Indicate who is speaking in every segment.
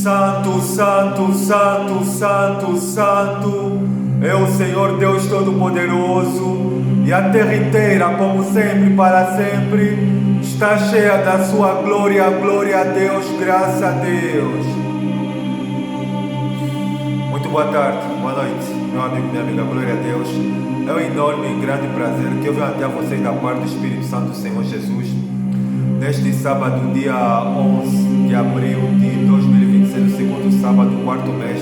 Speaker 1: Santo, santo, santo, santo, santo é o Senhor Deus Todo-Poderoso, e a terra inteira, como sempre, para sempre, está cheia da sua glória. Glória a Deus, graças a Deus. Muito boa tarde, boa noite, meu amigo, minha amiga, glória a Deus. É um enorme e grande prazer que eu venho até vocês da parte do Espírito Santo do Senhor Jesus, neste sábado, dia 11 de abril de 2026, o segundo sábado do quarto mês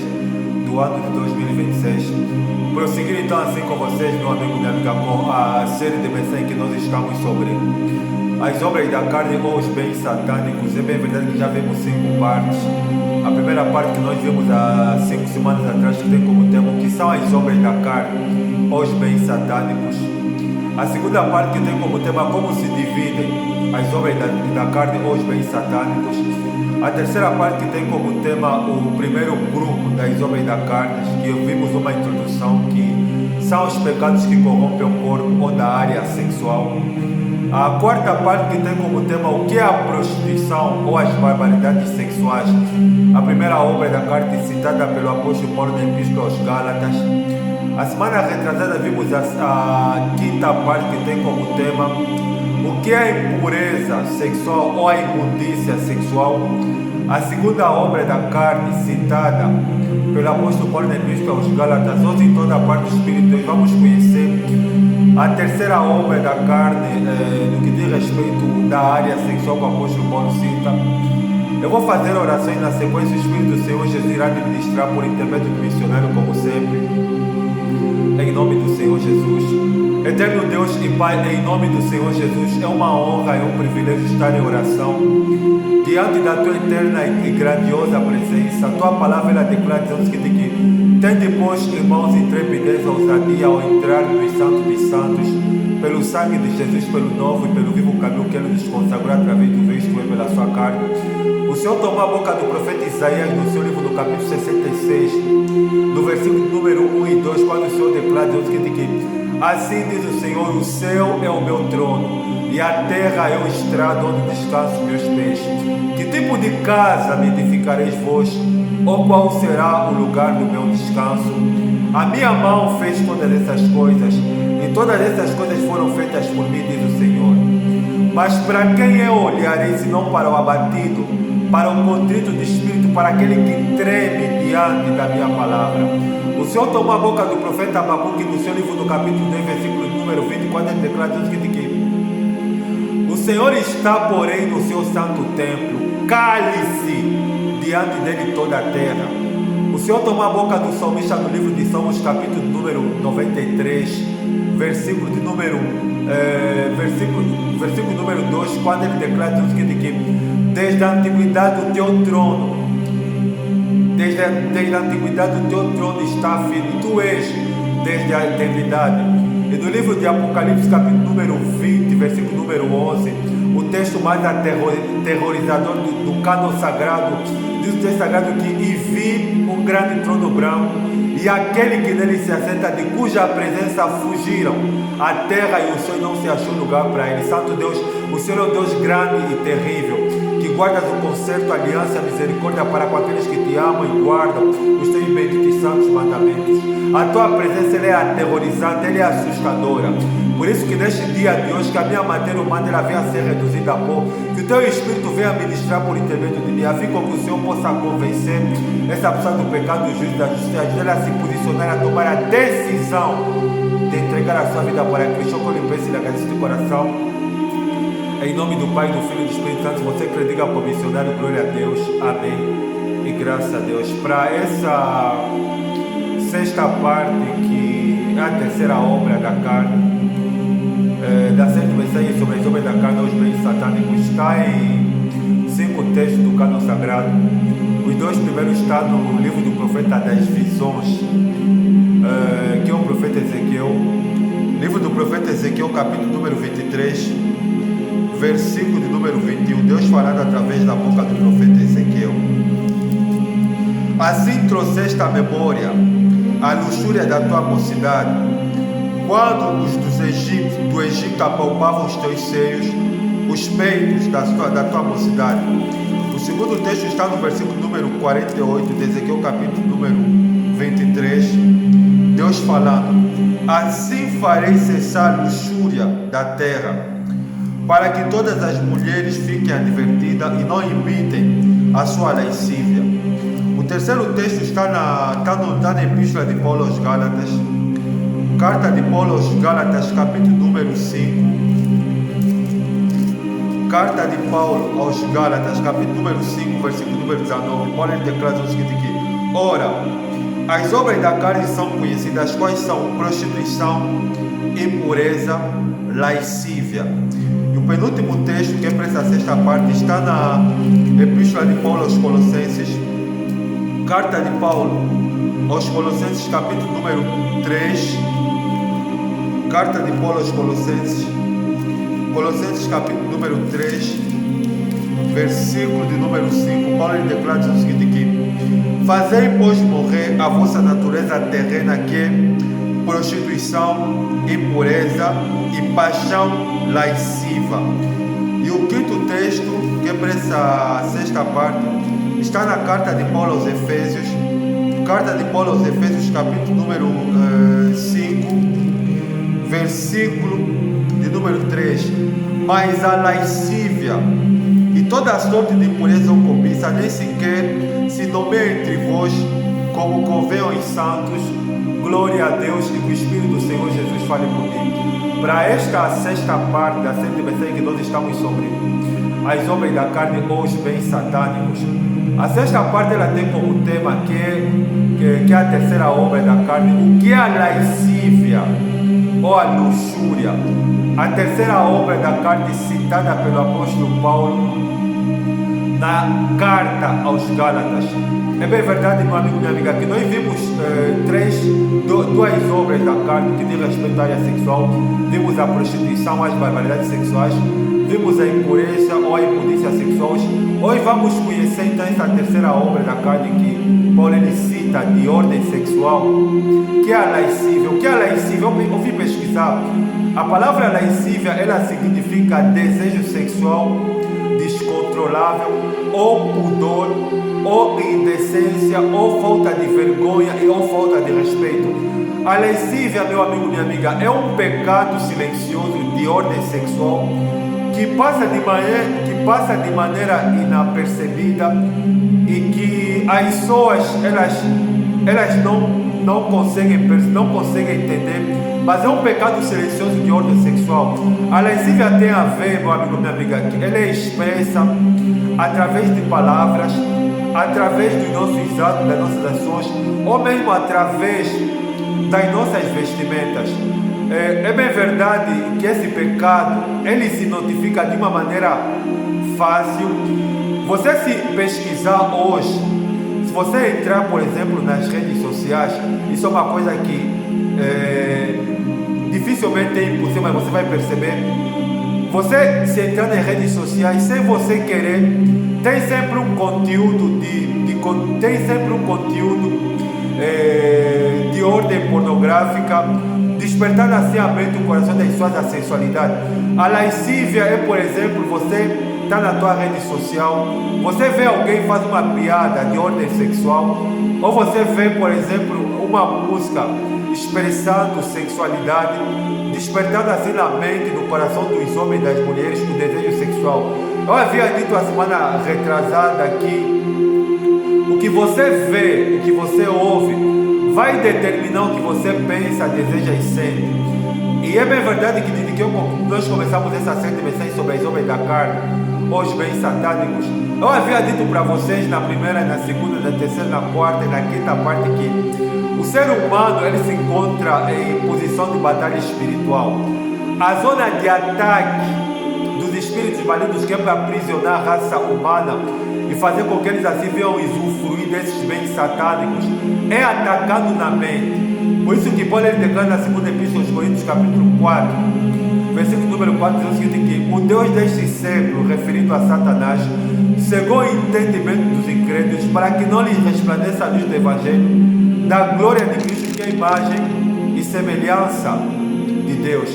Speaker 1: do ano de 2026. Prosseguir então assim com vocês, meu amigo, minha amiga, com a série de mensagens que nós estamos sobre as obras da carne ou os bens satânicos. É bem verdade que já vimos 5 partes. A primeira parte que nós vimos há 5 semanas atrás, que tem como tema o que são as obras da carne ou os bens satânicos. A segunda parte que tem como tema como se dividem as obras da carne ou os bens satânicos. A terceira parte que tem como tema o primeiro grupo das obras da carne, que vimos uma introdução, que são os pecados que corrompem o corpo ou da área sexual. A quarta parte que tem como tema o que é a prostituição ou as barbaridades sexuais. A primeira obra da carne citada pelo apóstolo Paulo na Epístola aos Gálatas. A semana retrasada vimos a quinta parte que tem como tema o que é a impureza sexual ou a imundícia sexual. A segunda obra da carne citada pelo apóstolo Paulo na Epístola aos Gálatas. Hoje, em toda a parte do Espírito, vamos conhecer a terceira obra da carne, no que diz respeito da área sexual que o apóstolo Paulo cita. Eu vou fazer orações na sequência. O Espírito do Senhor Jesus irá ministrar por intermédio do missionário, como sempre, em nome do Senhor Jesus. Eterno Deus e Pai, em nome do Senhor Jesus, é uma honra e um privilégio estar em oração diante da Tua eterna e grandiosa presença. A Tua palavra ela declara dizendo que tem depois, irmãos, intrepidez, ousadia ao entrar no Santo dos Santos, pelo sangue de Jesus, pelo novo e pelo vivo caminho que Ele nos consagrou através do Cristo e pela sua carne. O Senhor tomou a boca do profeta Isaías no seu livro, no capítulo 66, no versículo número 1 e 2, quando o Senhor declara dizendo que assim diz o Senhor: o céu é o meu trono e a terra é o estrado onde descansam meus pés. Que tipo de casa me edificareis vós? Ou qual será o lugar do meu descanso? A minha mão fez todas essas coisas, e todas essas coisas foram feitas por mim, diz o Senhor. Mas para quem eu olharei, se não para o abatido, para o contrito de espírito, para aquele que treme diante da minha palavra? O Senhor tomou a boca do profeta Abacuque no seu livro, no capítulo 2, versículo número 20, quando ele declara que o Senhor está, porém, no seu santo templo, cale-se diante dele toda a terra. O Senhor tomou a boca do salmista no livro de Salmos, capítulo número 93, versículo número 2, quando ele declara que desde a antiguidade o teu trono, desde a antiguidade o teu trono está firme, tu és desde a eternidade. E no livro de Apocalipse, capítulo número 20, versículo número 11, o texto mais aterrorizador do cânon sagrado, diz o texto sagrado que e vi um grande trono branco e aquele que nele se assenta, de cuja presença fugiram a terra e o céu, não se achou lugar para ele. Santo Deus, o Senhor é o Deus grande e terrível, que guardas o concerto, a aliança, a misericórdia para com aqueles que te amam e guardam os teus benditos e santos mandamentos. A tua presença ela é aterrorizante, ela é assustadora. Por isso que neste dia de hoje, que a minha matéria humana ela venha a ser reduzida a pó, que o teu Espírito venha ministrar por intermédio de mim, a fim com que o Senhor possa convencer essa pessoa do pecado, do juízo, da justiça, ajudar ela a se posicionar, a tomar a decisão de entregar a sua vida para Cristo. Eu lhe peço e lhe agradeço de coração. Em nome do Pai, do Filho e do Espírito Santo, você que diga para o missionário, glória a Deus, amém e graças a Deus. Para essa sexta parte, que é a terceira obra da carne, da série de mensagens sobre as obras da carne aos bens satânicos, está em 5 textos do cânon sagrado. Os 2 primeiros estão no livro do profeta das visões, que é o profeta Ezequiel. Livro do profeta Ezequiel, capítulo número 23, versículo de número 21, Deus falando através da boca do profeta Ezequiel. Assim trouxeste à memória a luxúria da tua mocidade, quando os do Egito apalpavam os teus seios, os peitos da tua mocidade. O segundo texto está no versículo número 48 de Ezequiel, capítulo número 23. Deus falando: assim farei cessar a luxúria da terra, para que todas as mulheres fiquem advertidas e não imitem a sua lascívia. O terceiro texto está na Epístola de Paulo aos Gálatas, carta de Paulo aos Gálatas, capítulo número 5. Carta de Paulo aos Gálatas, capítulo número 5, versículo número 19. Paulo declara o seguinte aqui: ora, as obras da carne são conhecidas, quais são prostituição, impureza, lascívia. E o penúltimo texto, que é para essa sexta parte, está na Epístola de Paulo aos Colossenses, carta de Paulo aos Colossenses, capítulo número 3. Carta de Paulo aos Colossenses, capítulo número 3, versículo de número 5. Paulo declara o seguinte aqui: fazei, pois, morrer a vossa natureza terrena, que é prostituição, impureza e paixão lasciva. E o quinto texto, que é para essa sexta parte, está na carta de Paulo aos Efésios, capítulo número 5, versículo de número 3. Mas a lascívia e toda a sorte de impureza ou cobiça nem sequer se nomeia entre vós, como convém aos santos. Glória a Deus, e que o Espírito do Senhor Jesus fale por mim. Para esta sexta parte da série de mensagens que nós estamos sobre as obras da carne ou os bens satânicos, a sexta parte ela tem como tema que é a terceira obra da carne, o que é a lascívia ou a luxúria. A terceira obra da carne citada pelo apóstolo Paulo na carta aos Gálatas. É bem verdade, meu amigo e minha amiga, que nós vimos duas obras da carne que diz respeito à área sexual. Vimos a prostituição, as barbaridades sexuais, vimos a impureza ou a impudência sexual. Hoje vamos conhecer então essa terceira obra da carne que Paulo ele cita de ordem sexual, que é a lascívia. O que é a lascívia? Eu fui pesquisar. A palavra lascívia, ela significa desejo sexual descontrolável, ou pudor, ou indecência, ou falta de vergonha ou falta de respeito. A lascívia, meu amigo, minha amiga, é um pecado silencioso de ordem sexual que passa de maneira inapercebida e que as pessoas elas não conseguem entender, mas é um pecado silencioso de ordem sexual. A lascívia tem a ver, meu amigo, minha amiga, que ela é expressa através de palavras, através dos nossos atos, das nossas ações, ou mesmo através das nossas vestimentas. É bem verdade que esse pecado ele se notifica de uma maneira fácil. Você se pesquisar hoje, se você entrar, por exemplo, nas redes sociais, isso é uma coisa que dificilmente é impossível, mas você vai perceber. Você se entrar nas redes sociais sem você querer, tem sempre um conteúdo de ordem pornográfica, despertando assim a mente e o coração das pessoas à sensualidade. A lascívia é, por exemplo, você está na tua rede social, você vê alguém faz uma piada de ordem sexual, ou você vê, por exemplo, uma música expressando sexualidade, despertando assim na mente e no coração dos homens e das mulheres o desejo sexual. Eu havia dito a semana retrasada que o que você vê, o que você ouve, vai determinar o que você pensa, deseja e sente. E é bem verdade que desde que nós começamos essa série de mensagens sobre as obras da carne, os bens satânicos, eu havia dito para vocês na primeira, na segunda, na terceira, na quarta e na quinta parte que o ser humano ele se encontra em posição de batalha espiritual. A zona de ataque dos espíritos malignos que é para aprisionar a raça humana e fazer com que eles assim venham usufruir desses bens satânicos é atacado na mente. Por isso que Paulo ele declara na segunda epístola aos Coríntios, capítulo 4, versículo número 4, diz o seguinte: que o Deus deste século, referido a Satanás, cegou o entendimento dos incrédulos para que não lhes resplandeça a luz do Evangelho da glória de Cristo, que é a imagem e semelhança de Deus.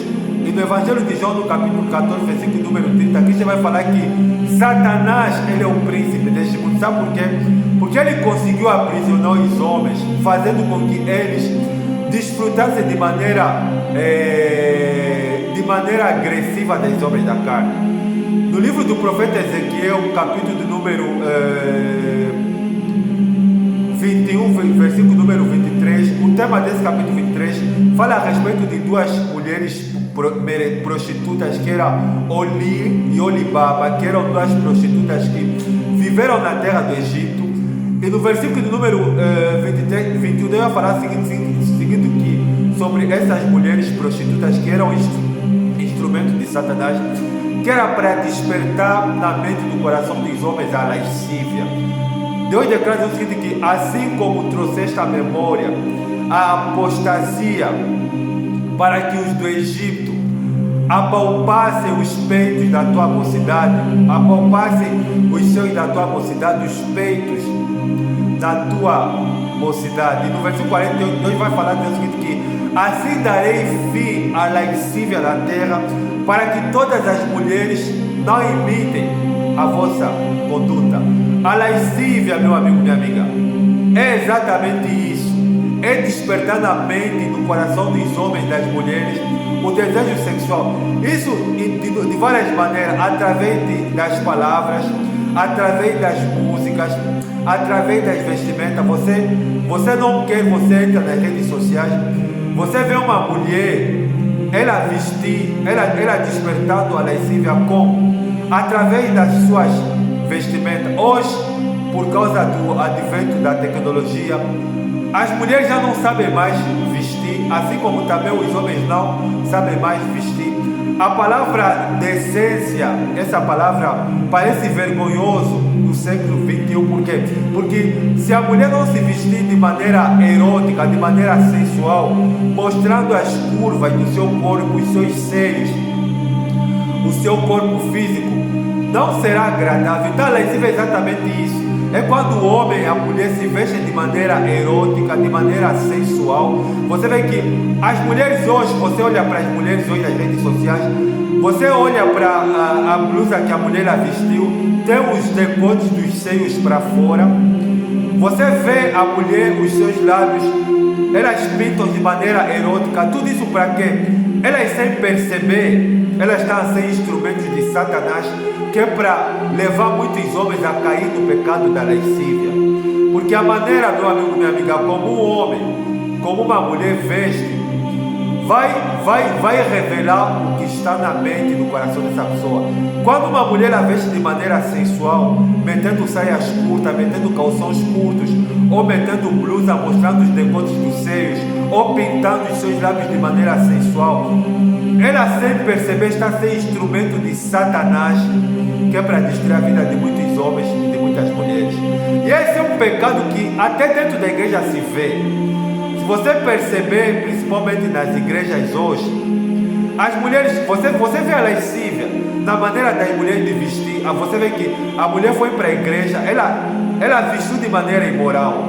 Speaker 1: E no Evangelho de João, no capítulo 14, versículo número 30, aqui já vai falar que Satanás, ele é o príncipe deste mundo. Sabe por quê? Porque ele conseguiu aprisionar os homens, fazendo com que eles desfrutassem de maneira agressiva das obras da carne. No livro do profeta Ezequiel, capítulo de número 21, versículo número 23, o tema desse capítulo 23 fala a respeito de duas mulheres prostitutas, que eram Oli e Olibaba, que eram duas prostitutas que viveram na terra do Egito. E no versículo de número 23, 21, Deus vai falar o seguinte que sobre essas mulheres prostitutas que eram instrumento de Satanás, que era para despertar na mente do coração dos homens a lascívia. Deus declara o seguinte que assim como trouxeste à memória a apostasia para que os do Egito apalpassem os peitos da tua mocidade, apalpassem os seios da tua mocidade, os peitos da tua mocidade. E no versículo 48, Deus vai falar o seguinte que assim darei fim à lascívia da terra, para que todas as mulheres não imitem a vossa conduta. A lascívia, meu amigo, minha amiga, é exatamente isso. É despertar na mente, no coração dos homens e das mulheres o desejo sexual. Isso de várias maneiras, através das palavras, através das músicas, através das vestimentas. Você não quer, você entra nas redes sociais, você vê uma mulher, ela vestir, ela despertando a lascívia através das suas vestimentas. Hoje, por causa do advento da tecnologia, as mulheres já não sabem mais vestir, assim como também os homens não sabem mais vestir. A palavra decência, essa palavra parece vergonhoso no século XXI. Por quê? Porque se a mulher não se vestir de maneira erótica, de maneira sensual, mostrando as curvas do seu corpo, os seus seios, o seu corpo físico, não será agradável. Então a lascívia é exatamente isso. É quando o homem e a mulher se vestem de maneira erótica, de maneira sensual. Você vê que as mulheres hoje, você olha para as mulheres hoje nas redes sociais, você olha para a blusa que a mulher vestiu, tem os decotes dos seios para fora. Você vê a mulher, os seus lábios, elas pintam de maneira erótica. Tudo isso para quê? Elas, sem perceber, elas estão a ser instrumentos de Satanás, que é para levar muitos homens a cair no pecado da lascívia. Porque a maneira, meu amigo, minha amiga, como um homem, como uma mulher veste, vai revelar o que está na mente e no coração dessa pessoa. Quando uma mulher a veste de maneira sensual, metendo saias curtas, metendo calções curtos, ou metendo blusa mostrando os decotes dos seios, ou pintando os seus lábios de maneira sensual, ela, sem perceber, está a ser instrumento de Satanás, que é para destruir a vida de muitos homens e de muitas mulheres. E esse é um pecado que até dentro da igreja se vê. Se você perceber, principalmente nas igrejas hoje, as mulheres, você vê a lascívia na maneira das mulheres de vestir. Você vê que a mulher foi para a igreja, ela vestiu de maneira imoral,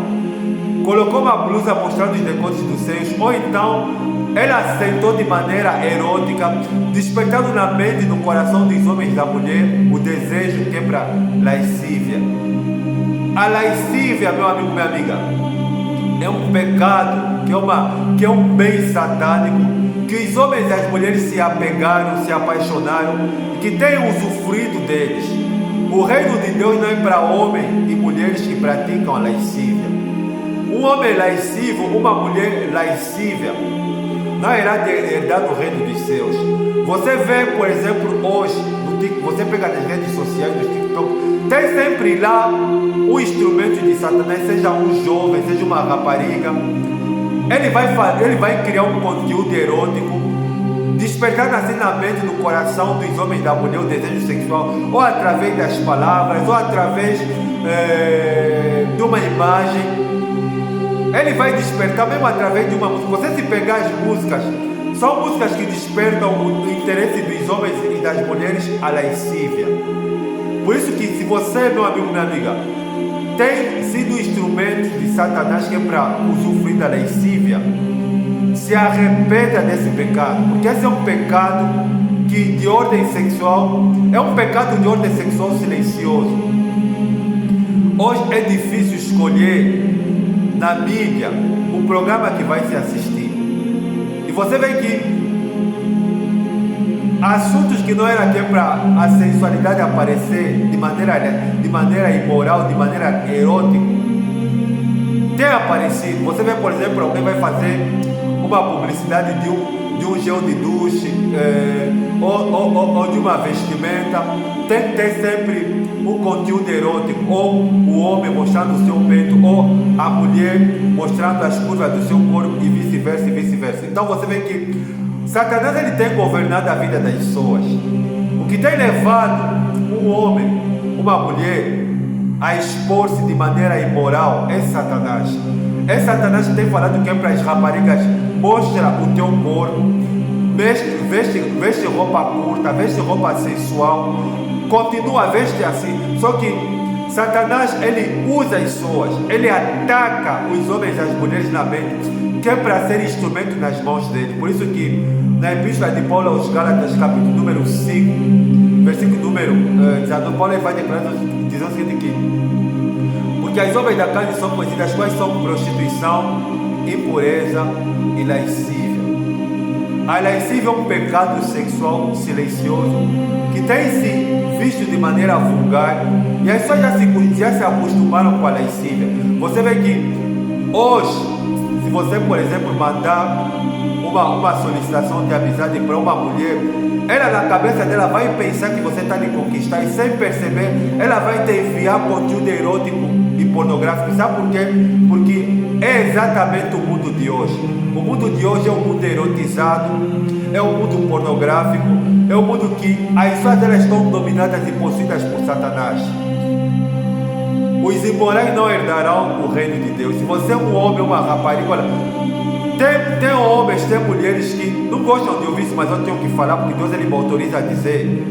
Speaker 1: colocou uma blusa mostrando os decotes dos seios, ou então ela sentou de maneira erótica, despertando na mente e no coração dos homens e da mulher o desejo que é para lascívia. A lascívia, meu amigo, minha amiga, é um pecado, que é um bem satânico, que os homens e as mulheres se apegaram, se apaixonaram, e que têm usufruído deles. O reino de Deus não é para homens e mulheres que praticam a lascívia. Um homem lascivo, uma mulher lascívia, não irá herdar no reino dos céus. Você vê, por exemplo, hoje, você pega nas redes sociais, no TikTok, tem sempre lá um instrumento de Satanás, seja um jovem, seja uma rapariga. Ele vai criar um conteúdo erótico, despertando assim na mente e no coração dos homens e da mulher o desejo sexual, ou através das palavras, ou através de uma imagem. Ele vai despertar mesmo através de uma música. Você, se pegar as músicas, são músicas que despertam o interesse dos homens e das mulheres à lascívia. Por isso que, se você, meu amigo, minha amiga, tem sido instrumento de Satanás, que é para usufruir da lascívia, se arrependa desse pecado, porque esse é um pecado de ordem sexual, é um pecado de ordem sexual silencioso. Hoje é difícil escolher na mídia o programa que vai se assistir, e você vê que assuntos que não era aqui para a sensualidade aparecer de maneira imoral, de maneira erótica, tem aparecido. Você vê, por exemplo, alguém vai fazer uma publicidade de um gel de duche, ou de uma vestimenta, tem que ter sempre um conteúdo erótico, ou o homem mostrando o seu peito, ou a mulher mostrando as curvas do seu corpo, e vice-versa, e vice-versa. Então você vê que Satanás, ele tem governado a vida das pessoas. O que tem levado um homem, uma mulher a expor-se de maneira imoral é Satanás. É Satanás que tem falado que é para as raparigas: mostra o teu corpo, veste roupa curta, veste roupa sensual, continua, veste assim. Só que Satanás, ele usa as pessoas, ele ataca os homens e as mulheres na mente, que é para ser instrumento nas mãos dele. Por isso que na Epístola de Paulo aos Gálatas, capítulo número 5, versículo número 19, Paulo vai dizer o seguinte: que porque as obras da carne são conhecidas, quais são prostituição, impureza e lascívia. A lascívia é um pecado sexual silencioso que tem se visto de maneira vulgar, e as pessoas já se acostumaram com a lascívia. Você vê que hoje, se você, por exemplo, mandar uma solicitação de amizade para uma mulher, ela, na cabeça dela, vai pensar que você está lhe conquistar, e sem perceber, ela vai te enviar conteúdo erótico e pornográfico. Sabe por quê? Porque é exatamente o mundo de hoje. O mundo de hoje é um mundo erotizado, é um mundo pornográfico, é um mundo que as pessoas delas estão dominadas e possuídas por Satanás. Os imorais não herdarão o reino de Deus. Se você é um homem ou uma rapariga, olha, tem homens, tem mulheres que não gostam de ouvir isso, mas eu tenho que falar, porque Deus, ele me autoriza a dizer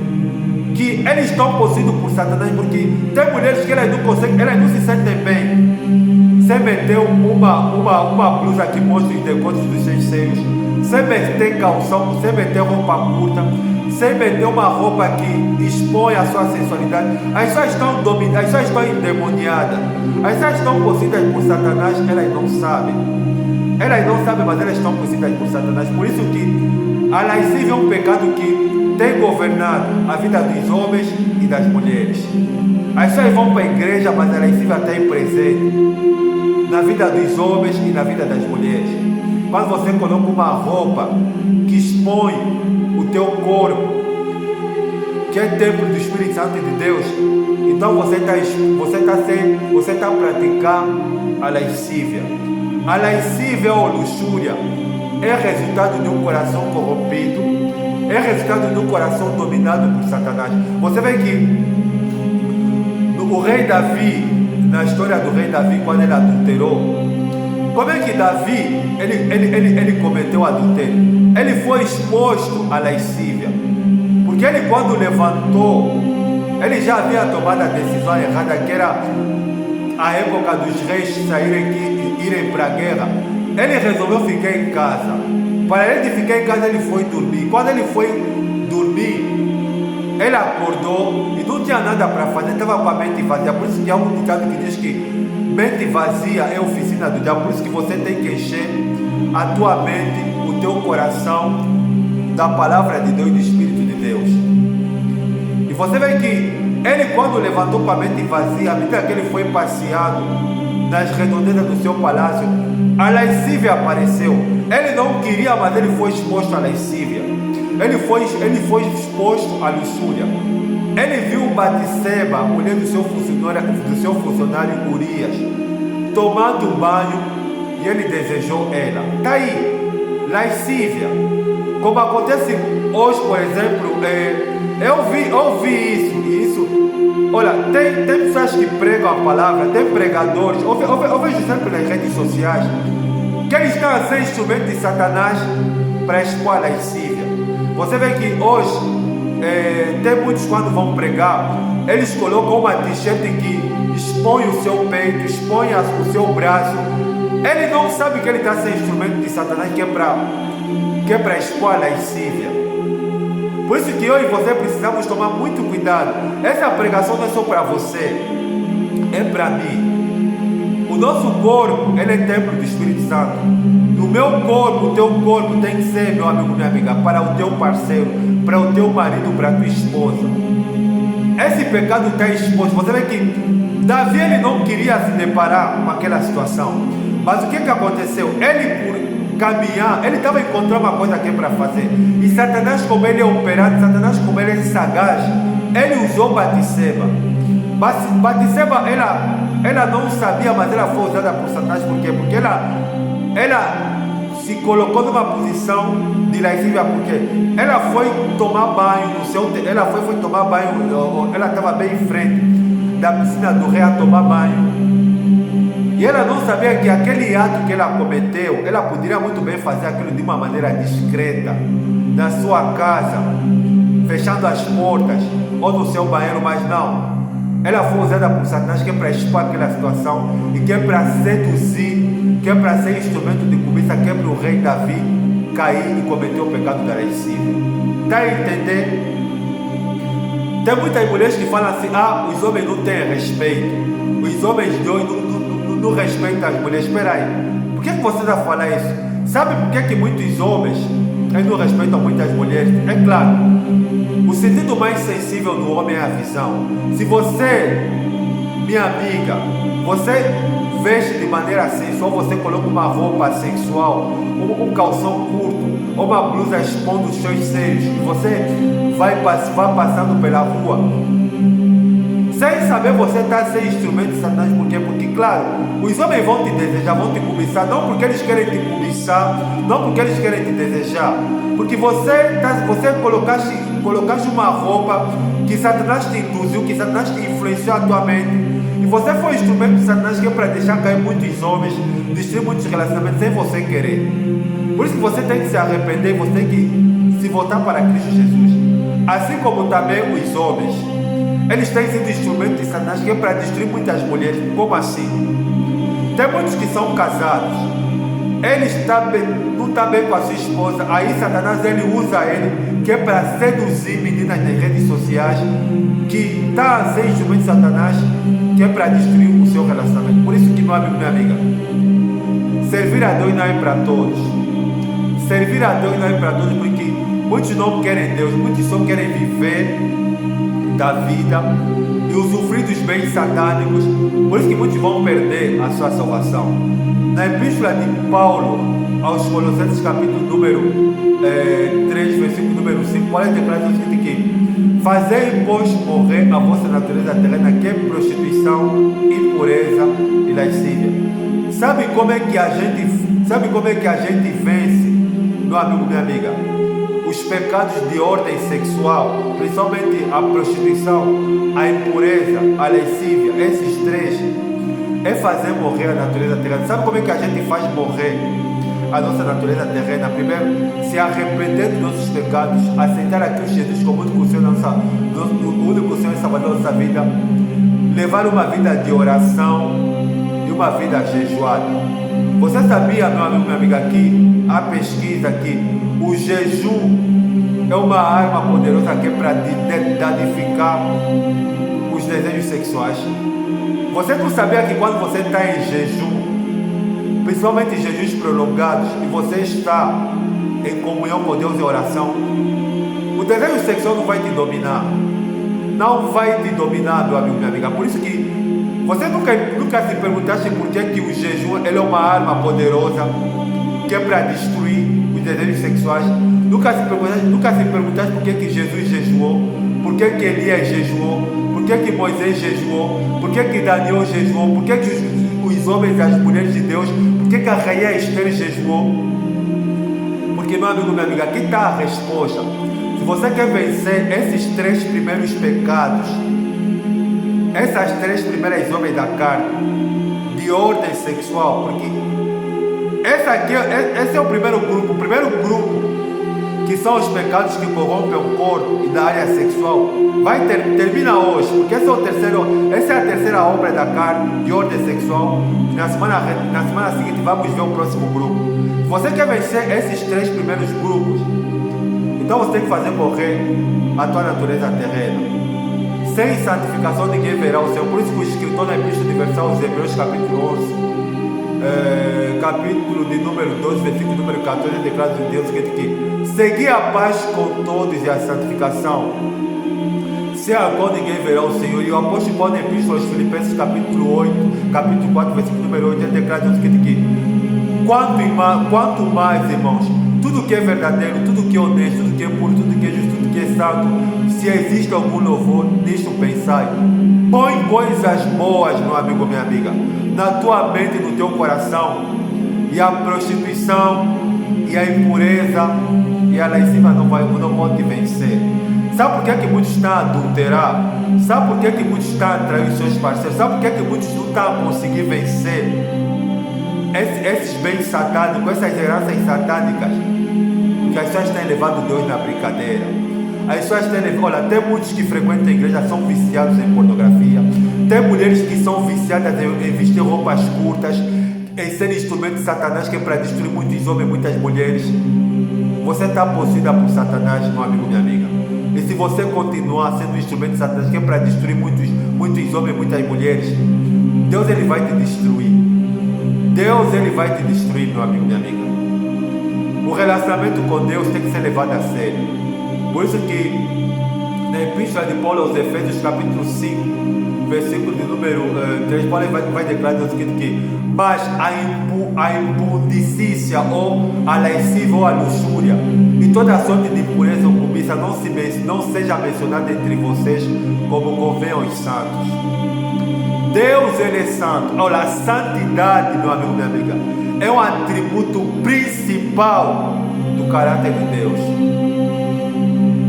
Speaker 1: que eles estão possuídos por Satanás, porque tem mulheres que elas não conseguem, elas não se sentem bem sem meter uma blusa que mostra os decotes dos seus seios, sem meter calção, sem meter roupa curta, sem meter uma roupa que expõe a sua sensualidade. As pessoas estão dominadas, as pessoas estão endemoniadas, as pessoas estão possuídas por Satanás, elas não sabem. Elas não sabem, mas elas estão possuídas por Satanás. Por isso que a lascívia é um pecado que tem governado a vida dos homens e das mulheres. As pessoas vão para a igreja, mas a lascívia está presente na vida dos homens e na vida das mulheres. Quando você coloca uma roupa que expõe o teu corpo, que é templo do Espírito Santo de Deus, então você está praticando a lascívia. A lascívia ou luxúria é resultado de um coração corrompido, é resultado de um coração dominado por Satanás. Você vê que o rei Davi, na história do rei Davi, quando ele adulterou, como é que Davi ele cometeu adultério? Ele foi exposto à lascívia, porque ele, quando levantou, ele já havia tomado a decisão errada, que era a época dos reis irem para a guerra. Ele resolveu ficar em casa. Para ele ficar em casa, ele foi dormir. Quando ele foi dormir, ele acordou e não tinha nada para fazer, estava com a mente vazia. Por isso que há um ditado que diz que mente vazia é oficina do diabo. Por isso que você tem que encher a tua mente, o teu coração da palavra de Deus e do Espírito de Deus. E você vê que ele, quando levantou com a mente vazia, à medida que ele foi passeado nas redondezas do seu palácio, a lascívia apareceu. Ele não queria, mas ele foi exposto à lascívia. Ele foi exposto à luxúria. Ele viu Batseba, mulher do seu funcionário Urias, tomando banho, e ele desejou ela. Está aí, lascívia. Como acontece hoje, por exemplo, eu vi isso. Olha, tem pessoas que pregam a palavra, tem pregadores, eu vejo sempre nas redes sociais, que eles estão a ser instrumento de Satanás para expor a lascívia. Você vê que hoje, tem muitos, quando vão pregar, eles colocam uma t-shirt que expõe o seu peito, expõe o seu braço, Ele não sabe que ele está sendo instrumento de Satanás, que é para expor a lascívia. Por isso que eu e você precisamos tomar muito cuidado. Essa pregação não é só para você, é para mim. O nosso corpo, ele é templo do Espírito Santo. O meu corpo, o teu corpo tem que ser, meu amigo, minha amiga, para o teu parceiro, para o teu marido, para a tua esposa. Esse pecado está exposto. Você vê que Davi, ele não queria se deparar com aquela situação. Mas o que aconteceu? Ele, por caminhar, ele estava encontrando uma coisa aqui para fazer. E Satanás, como ele é operado, Satanás, como ele é sagaz, ele usou Batseba. Batseba, ela não sabia, mas ela foi usada por Satanás. Por quê? Porque ela se colocou numa posição de lascívia, porque ela foi tomar banho no seu, ela foi tomar banho, ela estava bem em frente da piscina do rei a tomar banho, e ela não sabia que aquele ato que ela cometeu, ela poderia muito bem fazer aquilo de uma maneira discreta, na sua casa, fechando as portas, ou no seu banheiro, mas não. Ela foi usada por Satanás, que é para expor aquela situação, e que é para seduzir, que é para ser instrumento de cobiça, que é para o rei Davi cair e cometer o pecado da lascívia. Está a entender? Tem muitas mulheres que falam assim: os homens não têm respeito, os homens de hoje não respeitam as mulheres. Espera aí, por que você está falando isso? Sabe por que muitos homens não respeitam muitas mulheres? É claro, o sentido mais sensível do homem é a visão. Se você, minha amiga, você veste de maneira sensual, você coloca uma roupa sensual, um calção curto, ou uma blusa expondo os seus seios, e você vai passando pela rua, sem saber, você está sendo instrumento de Satanás. Por quê? Porque, claro, os homens vão te desejar, vão te cobiçar, não porque eles querem te cobiçar, não porque eles querem te desejar, porque você colocaste uma roupa que Satanás te induziu, que Satanás te influenciou a tua mente, e você foi instrumento de Satanás, que é para deixar cair muitos homens, destruir muitos relacionamentos sem você querer. Por isso que você tem que se arrepender, você tem que se voltar para Cristo Jesus. Assim como também os homens, eles têm sido instrumento de Satanás, que é para destruir muitas mulheres. Como assim? Tem muitos que são casados, ele não está bem com a sua esposa, aí Satanás, ele usa ele, que é para seduzir meninas nas redes sociais, que está a ser instrumento de Satanás, que é para destruir o seu relacionamento. Por isso que, meu amigo, minha amiga, servir a Deus não é para todos. Servir a Deus não é para todos, porque muitos não querem Deus, muitos só querem viver da vida e usufruir dos bens satânicos. Por isso que muitos vão perder a sua salvação. Na epístola de Paulo aos Colossenses, capítulo número 3, versículo número 5, Paulo declara o seguinte: que fazei, pois, morrer a vossa natureza terrena, que é prostituição, impureza e lascívia. Sabe como é que a gente vence, meu amigo, minha amiga, os pecados de ordem sexual, principalmente a prostituição, a impureza, a lascívia? Esses três é fazer morrer a natureza terrena. Sabe como é que a gente faz morrer a nossa natureza terrena? Primeiro, se arrepender dos nossos pecados, aceitar a Cristo Jesus como o único Senhor e Salvador da nossa vida, levar uma vida de oração e uma vida jejuada. Você sabia, meu amigo, minha amiga, que a pesquisa que o jejum é uma arma poderosa, que é para danificar os desejos sexuais? Você não sabia que quando você está em jejum, principalmente em jejuns prolongados, e você está em comunhão com Deus e oração, o desejo sexual não vai te dominar. Não vai te dominar, meu amigo, minha amiga. Por isso que você nunca se perguntaste por que o jejum ele é uma arma poderosa, que é para destruir os desejos sexuais. Nunca se perguntaste por que Jesus jejuou, por que Elias jejuou, por que Moisés jejuou, por que Daniel jejuou, por que os homens e as mulheres de Deus, por que a rainha Esther jejuou? Porque, meu amigo, minha amiga, aqui está a resposta. Se você quer vencer esses três primeiros pecados, essas três primeiras obras da carne, de ordem sexual, porque esse é o primeiro grupo. O primeiro grupo que são os pecados que corrompem o corpo e da área sexual, termina hoje, porque essa é a terceira obra da carne, de ordem sexual. Na semana seguinte vamos ver o próximo grupo. Se você quer vencer esses 3 primeiros grupos, então você tem que fazer morrer a tua natureza terrena. Sem santificação ninguém verá o Senhor. Por isso que o escritor na Epístola Universal aos Hebreus, capítulo 11, capítulo de número 12, versículo número 14, declara de Deus que segui a paz com todos e a santificação, sem a qual ninguém verá o Senhor. E o apóstolo Paulo na Epístola aos Filipenses, capítulo 8, capítulo 4, versículo número 8, declara de Deus que quanto mais, irmãos, tudo que é verdadeiro, tudo que é honesto, tudo que é puro, tudo que é justo, tudo que é santo, se existe algum louvor, nisto pensai. Põe coisas boas, meu amigo, minha amiga, na tua mente e no teu coração. E a prostituição e a impureza e a lá em cima não vão te vencer. Sabe por que muitos estão a adulterar? Sabe por que muitos estão a trair os seus parceiros? Sabe por que muitos não estão a conseguir vencer esses bens satânicos, essas heranças satânicas? Porque as pessoas têm levado Deus na brincadeira. As pessoas têm levado, olha, tem muitos que frequentam a igreja, são viciados em pornografia. Tem mulheres que são viciadas em vestir roupas curtas, em ser instrumento de Satanás, que é para destruir muitos homens e muitas mulheres. Você está possuída por Satanás, meu amigo, minha amiga. E se você continuar sendo um instrumento de Satanás, que é para destruir muitos homens e muitas mulheres, Deus ele vai te destruir. Deus ele vai te destruir, meu amigo, minha amiga. O relacionamento com Deus tem que ser levado a sério. Por isso que na Epístola de Paulo aos Efésios, capítulo 5, versículo de número 3, Paulo vai declarar o seguinte que mas a impundicícia ou a lascívia ou a luxúria e toda a sorte de impureza ou cobiça não seja mencionada entre vocês, como convém aos santos. Deus ele é santo. Olha, a santidade, meu amigo, minha amiga, é um atributo principal do caráter de Deus.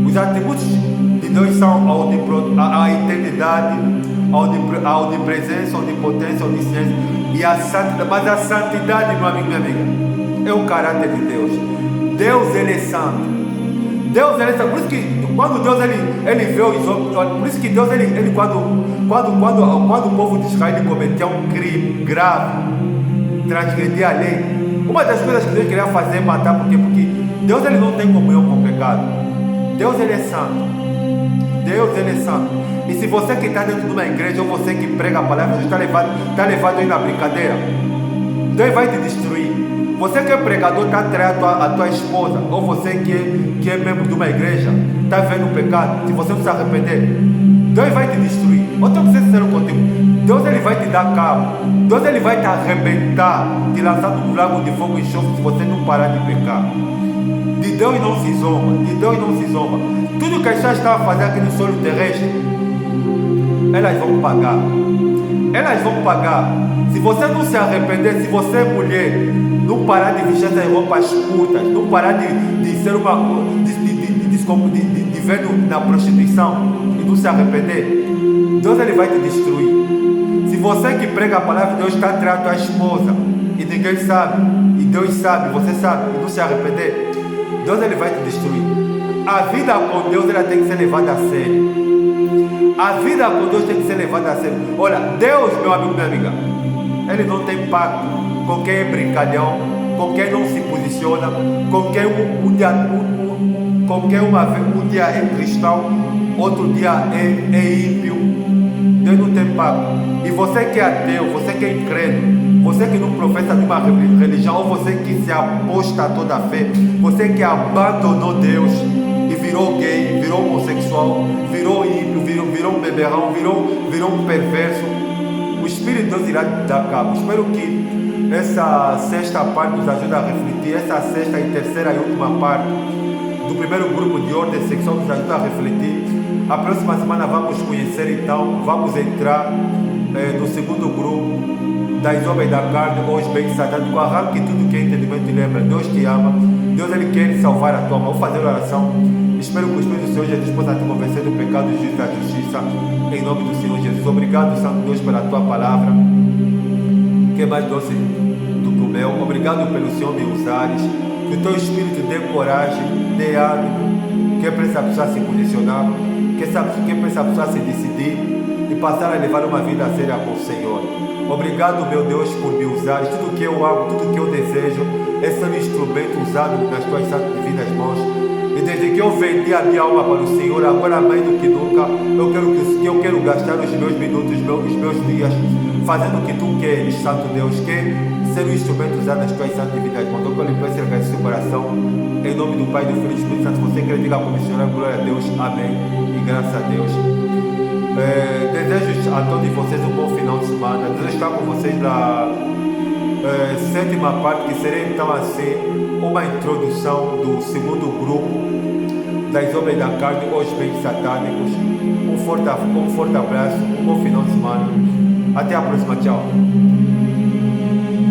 Speaker 1: Os atributos de Deus são a eternidade, a onipresença, a onipotência, a onisciência e a santidade. Mas a santidade, meu amigo, minha amiga, é o caráter de Deus. Deus ele é santo. Deus ele é santo. Por isso que quando Deus ele vê os homens, por isso que Deus ele quando o povo de Israel cometeu um crime grave, transgredir a lei, uma das coisas que Deus queria fazer é matar. Por quê? Porque Deus ele não tem comunhão com o pecado. Deus ele é santo. Deus ele é santo. E se você que está dentro de uma igreja, ou você que prega a palavra, está levado aí na brincadeira, Deus vai te destruir. Você que é pregador, está traindo a tua esposa, ou você que é membro de uma igreja, está vendo o pecado, se você não se arrepender, Deus vai te destruir. Eu tenho que ser sincero contigo. Deus ele vai te dar cabo. Deus ele vai te arrebentar, te lançar no lago de fogo e enxofre se você não parar de pecar. De Deus não se zomba. De Deus não se zomba. Tudo que as pessoas estão a fazer aqui no solo terrestre, elas vão pagar. Elas vão pagar. Se você não se arrepender, se você é mulher, não parar de vestir essas roupas curtas, não parar de ser de ver na prostituição e não se arrepender, Deus ele vai te destruir. Se você que prega a palavra de Deus está atrás da tua esposa e ninguém sabe, e Deus sabe, você sabe, e não se arrepender, Deus ele vai te destruir. A vida com Deus ela tem que ser levada a sério. A vida com Deus tem que ser levada a sério. Olha, Deus, meu amigo, minha amiga, ele não tem pacto com quem é brincalhão, com quem não se posiciona, com quem um dia é cristão, outro dia é ímpio. Deus não tem pacto. E você que é ateu, você que é incrédulo, você que não professa nenhuma religião, ou você que se apostatou da fé, você que abandonou Deus e virou gay, virou homossexual, virou ímpio, virou um beberrão, virou um perverso, o Espírito de Deus irá te dar cabo. Espero que essa sexta parte nos ajude a refletir, essa sexta e terceira e última parte do primeiro grupo de ordem sexual nos ajuda a refletir. A próxima semana vamos conhecer, então, vamos entrar no segundo grupo das obras da carne ou os bens satânicos. Arranque tudo que é entendimento e lembra. Deus te ama, Deus ele quer salvar a tua alma. Vou fazer oração. Espero que o Espírito do Senhor Jesus possa te convencer do pecado, do juízo e da justiça, em nome do Senhor Jesus. Obrigado, Santo Deus, pela tua palavra, que é mais doce do que o mel. Obrigado pelo Senhor me usares, que o teu Espírito dê coragem dê ânimo, que é para essa pessoa se posicionar, que é para essa pessoa se decidir e passar a levar uma vida séria com o Senhor. Obrigado, meu Deus, por me usar. Tudo que eu amo, tudo que eu desejo é ser um instrumento usado nas tuas santas e divinas mãos. E desde que eu vendi a minha alma para o Senhor, agora mais do que nunca, eu quero gastar os meus minutos, os meus dias, fazendo o que tu queres, Santo Deus, que é ser um instrumento usado nas tuas santas e divinas mãos. Então, eu lhe peço e agradeço o seu coração, em nome do Pai, do Filho e do Espírito Santo. Se você quer, diga como missionário, glória a Deus, amém, e graças a Deus. Desejo a todos vocês um bom final de semana. Desejo estar com vocês na sétima parte, que será então assim uma introdução do segundo grupo das obras da carne, os bens satânicos. Um forte abraço, um bom final de semana. Até a próxima, tchau.